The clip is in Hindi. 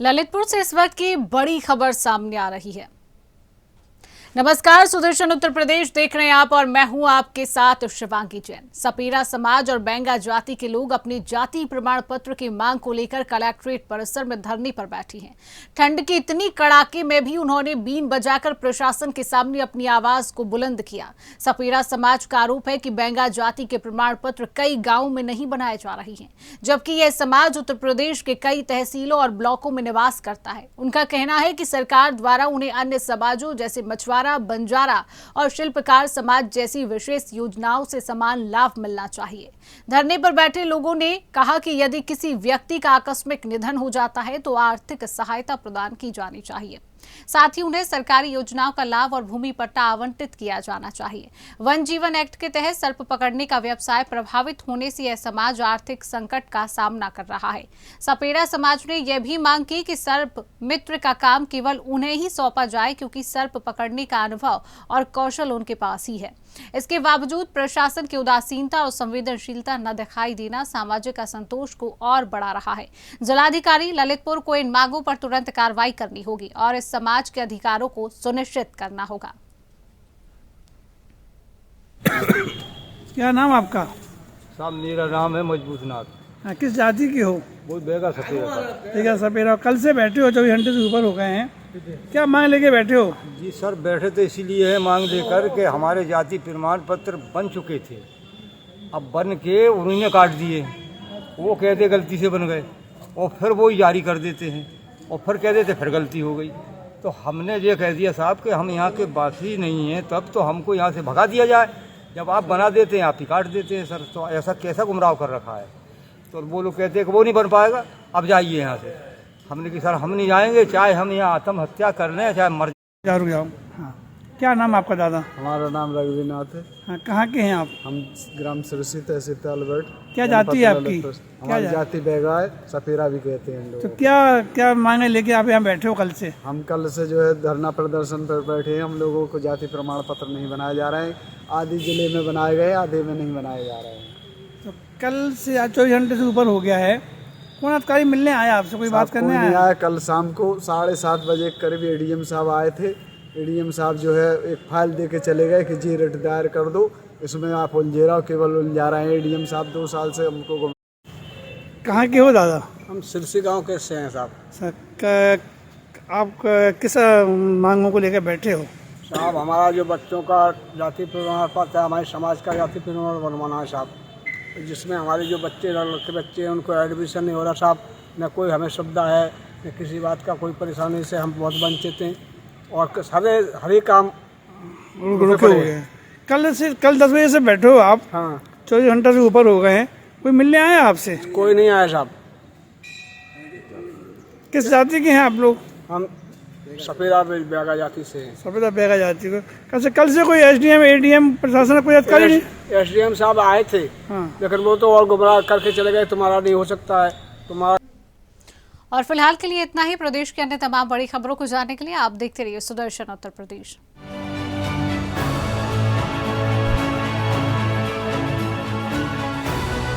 ललितपुर से इस वक्त की बड़ी खबर सामने आ रही है। नमस्कार, सुदर्शन उत्तर प्रदेश देख रहे हैं आप और मैं हूं आपके साथ शिवांगी जैन। सपेरा समाज और बैंगा जाति के लोग अपनी जाति प्रमाण पत्र की मांग को लेकर कलेक्ट्रेट परिसर में धरने पर बैठी हैं। ठंड की इतनी कड़ाके में भी उन्होंने बीन बजाकर प्रशासन के सामने अपनी आवाज को बुलंद किया। सपेरा समाज का आरोप है कि बैंगा जाति के प्रमाण पत्र कई गाँवों में नहीं बनाए जा रहे हैं, जबकि यह समाज उत्तर प्रदेश के कई तहसीलों और ब्लॉकों में निवास करता है। उनका कहना है कि सरकार द्वारा उन्हें अन्य समाजों जैसे मछुआरा, बंजारा और शिल्पकार समाज जैसी विशेष योजनाओं से समान लाभ मिलना चाहिए। धरने पर बैठे लोगों ने कहा कि यदि किसी व्यक्ति का आकस्मिक निधन हो जाता है तो आर्थिक सहायता प्रदान की जानी चाहिए। साथ ही उन्हें सरकारी योजनाओं का लाभ और भूमि पट्टा आवंटित किया जाना चाहिए। वन जीवन एक्ट के तहत सर्प पकड़ने का व्यवसाय प्रभावित होने से यह समाज आर्थिक संकट का सामना कर रहा है। सपेरा समाज ने यह भी मांग की कि सर्प मित्र का काम केवल उन्हें ही सौंपा जाए, क्योंकि सर्प पकड़ने का अनुभव और कौशल उनके पास ही है। इसके बावजूद प्रशासन की उदासीनता और संवेदनशीलता न दिखाई देना सामाजिक असंतोष को और बढ़ा रहा है। जिलाधिकारी ललितपुर को इन मांगों पर तुरंत कार्रवाई करनी होगी और इस समाज के अधिकारों को सुनिश्चित करना होगा। क्या नाम आपका? साहब मेरा नाम है मजबूत नाथ। हाँ, किस जाति की हो? वो बेगा सपेरा। बेगा सपेरा। कल से बैठे हो, 24 घंटे से ऊपर हो गए हैं। क्या मांग लेके बैठे हो? जी सर, बैठे तो इसीलिए है मांग लेकर के हमारे जाति प्रमाण पत्र बन चुके थे, अब बन के उन्होंने काट दिए। वो कहते गलती से बन गए और फिर वो जारी कर देते हैं और फिर कह देते फिर गलती हो गई। तो हमने ये कह दिया साहब कि हम यहाँ के बासी नहीं हैं, तब तो हमको यहाँ से भगा दिया जाए। जब आप बना देते हैं आप ही काट देते हैं सर, तो ऐसा कैसा गुमराह कर रखा है। तो वो लोग कहते हैं कि वो नहीं बन पाएगा, अब जाइए यहाँ से। हमने कि सर हम नहीं जाएंगे, चाहे हम यहाँ आत्महत्या कर लें चाहे मर जाओ। हाँ, क्या नाम आपका दादा? हमारा नाम रघुवीरनाथ है। हाँ, कहाँ के हैं आप? हम ग्राम सिरसी तहसील तालबेट। क्या जाति है आपकी? हमारी जाति बैगा है, सपेरा भी कहते हैं लोग। तो क्या मांगे लेके आप यहाँ बैठे हो कल से? हम कल से जो है धरना प्रदर्शन पर बैठे हैं। हम लोगों को जाति प्रमाण पत्र नहीं बनाए जा रहे हैं। आधे जिले में बनाए गए, आधे में नहीं बनाए जा रहे हैं। तो कल से आज 24 घंटे से ऊपर हो गया है। कौन अधिकारी मिलने आया आपसे? कोई बात करने आया? कल शाम को 7:30 बजे करीब एडीएम साहब आए थे। एडीएम साहब जो है एक फाइल दे के चले गए कि जी रिट दायर कर दो, इसमें आप उलझे रहो, केवल उलझा रहे हैं। एडीएम साहब 2 साल से हमको। कहाँ के हो दादा? हम सिरसी गांव के से हैं साहब। आप किस मांगों को लेकर बैठे हो? साहब हमारा जो बच्चों का जाति प्रमाण पत्र है, हमारे समाज का जाति प्रमाण बनवाना है साहब, जिसमें हमारे जो लड़के बच्चे हैं उनको एडमिशन नहीं हो रहा साहब। न कोई हमें सुविधा है, न किसी बात का कोई परेशानी से हम बहुत वंचित हैं और हर एक काम रुके हुए हैं। कल 10 बजे से बैठे हो आप? हाँ, 24 घंटे से ऊपर हो गए हैं। कोई मिलने आया आपसे? कोई नहीं आया साहब। किस जाति के हैं आप लोग? हम सपेरा बैगा जाति से हैं। सपेरा बैगा जाति को। कल से कोई एसडीएम एडीएम प्रशासन कोई अधिकारी नहीं? एसडीएम साहब आए थे। हाँ। लेकिन वो तो और गुमराह करके चले गए, तुम्हारा नहीं हो सकता है तुम्हारा। और फिलहाल के लिए इतना ही। प्रदेश के अन्य तमाम बड़ी खबरों को जानने के लिए आप देखते रहिए सुदर्शन उत्तर प्रदेश।